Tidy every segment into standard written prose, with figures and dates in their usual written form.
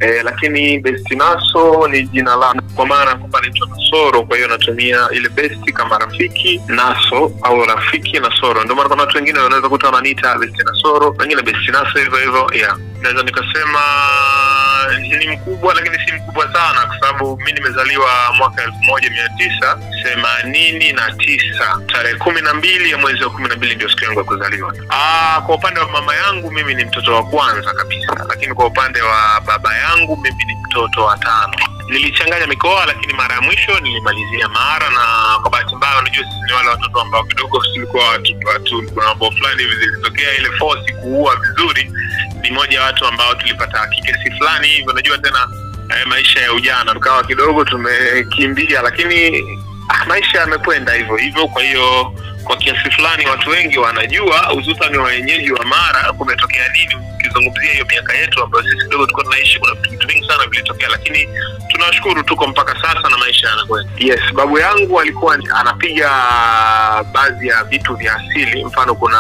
Lakini Best Naso ni jina langu kwa maana kwamba naitwa Nasoro, kwa hiyo natumia ile Best kama rafiki Naso au rafiki Nasoro. Ndio maana kuna watu wengine wanaweza kuta wananiita Best Nasoro, wengine Best Naso hivyo hivyo. Naweza nikasema ni mkubwa lakini si mkubwa sana, kwa sababu mimi nimezaliwa mwaka 1989 tarehe 12 ya mwezi wa 12 ndio siku yangu ya kuzaliwa. Kwa upande wa mama yangu mimi ni mtoto wa kwanza kabisa, lakini kwa upande wa baba yangu mimi ni mtoto wa 5. Nilichanganya mikoa, lakini mara ya mwisho nilimalizia Mara, na kwa bahati mbaya unajua sisi ni wale watoto ambao kidogo tulikuwa watu kuna mambo fulani hivi zilitokea, ile force kuua vizuri ni moja wa watu ambao tulipata kikesi fulani hivi, unajua tena maisha ya ujana tukawa kidogo tumekimbia, lakini maisha yamekwenda hivyo hivyo. Kwa hiyo kwa kiasi fulani watu wengi wanajua, hususan wenyeji wa Mara, kumetokea nini ukizungumzia hiyo miaka yetu ambayo sisi kidogo tulikuwa tunaishi. Kuna vitu vingi sana vilitokea, lakini tunashukuru tuko mpaka sasa na maisha yanakwenda. Yes, babu yangu alikuwa anapiga baadhi ya vitu vya asili, mfano kuna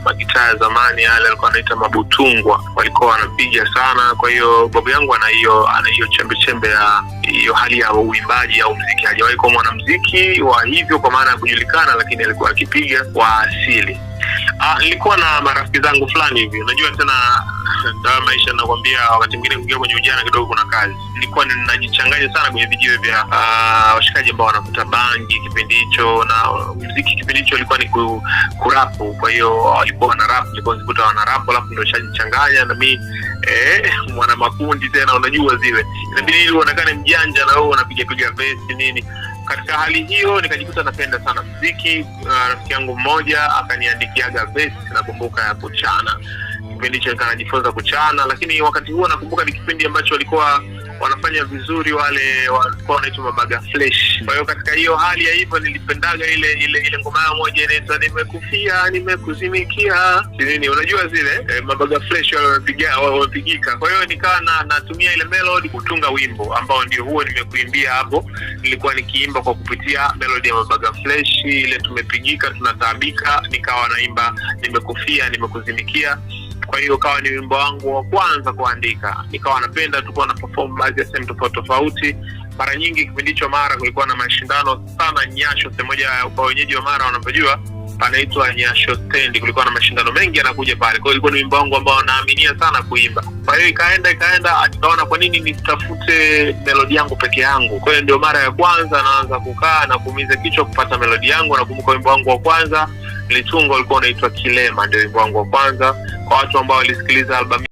magitaa ya zamani yale alikuwa anaita mabutungwa, walikuwa wanapiga sana. Kwa hiyo babu yangu ana hiyo chembe ya hiyo hali ya uimbaji au muziki. Hajawahi kuwa mwanamuziki wa hivyo kwa maana ya kujulikana, lakini alikuwa akipiga wa asili. Nilikuwa na marafiki zangu fulani hivi, unajua tena ndio maisha, nakwambia wakati mwingine kuingia kwenye ujana kidogo kuna kazi. Nilikuwa ninajichanganya sana kwenye vijiwe vya washikaji ambao wanavuta bangi kipindi hicho, na muziki kipindi hicho ilikuwa ni kurapu. Kwa hiyo walikuwa wana rap, nilikuwa nikuta wana rap, alafu ndio shajichanganya na mimi mwana makundi tena, unajua zile inabidi ili uonekane mjanja na wewe unapiga bass nini. Katika hali hiyo nikajikuta napenda sana muziki. Rafiki yangu mmoja akaniandikiaga verse, nakumbuka, ya kuchana. Kipindi hicho nikajifunza kuchana, lakini wakati huo nakumbuka ni kipindi ambacho walikuwa wanafanya vizuri wale walikuwa wanaitwa Mabaga Flesh. Kwa hiyo katika hiyo hali ya hivyo nilipendaga ile ngoma moja inaitwa nimekufia nimekuzimikia nini, unajua zile Mabaga Flesh wamepigika. Kwa hiyo nikawa natumia ile melody kutunga wimbo ambao ndio huo nimekuimbia hapo. Nilikuwa nikiimba kwa kupitia melody ya Mabaga Flesh ile tumepigika tunataabika, nikawa naimba nimekufia nimekuzimikia. Kwa hiyo kawa ni wimbo wangu wa kwanza kuandika. Nikawa napenda tulikuwa na perform baadhi ya sehemu tofauti. Mara nyingi kipindi hicho Mara kulikuwa na mashindano sana Nyasho, moja kwa wenyeji wa Mara wanapojua panaitwa Nyasho Stand. Kulikuwa na mashindano mengi yanakuja pale. Kwa hiyo ilikuwa ni wimbo wangu ambao naaminia sana kuimba. Kwa hiyo ikaenda nikaona kwa nini nitafute melodi yangu peke yangu. Kwa hiyo ndio mara ya kwanza naanza kukaa na kuumiza kichwa kupata melodi yangu. Nakumbuka wimbo wangu wa kwanza nilitunga ulikuwa unaitwa Kilema, ndio wimbo wangu wa kwanza. Kwa watu ambao walisikiliza albamu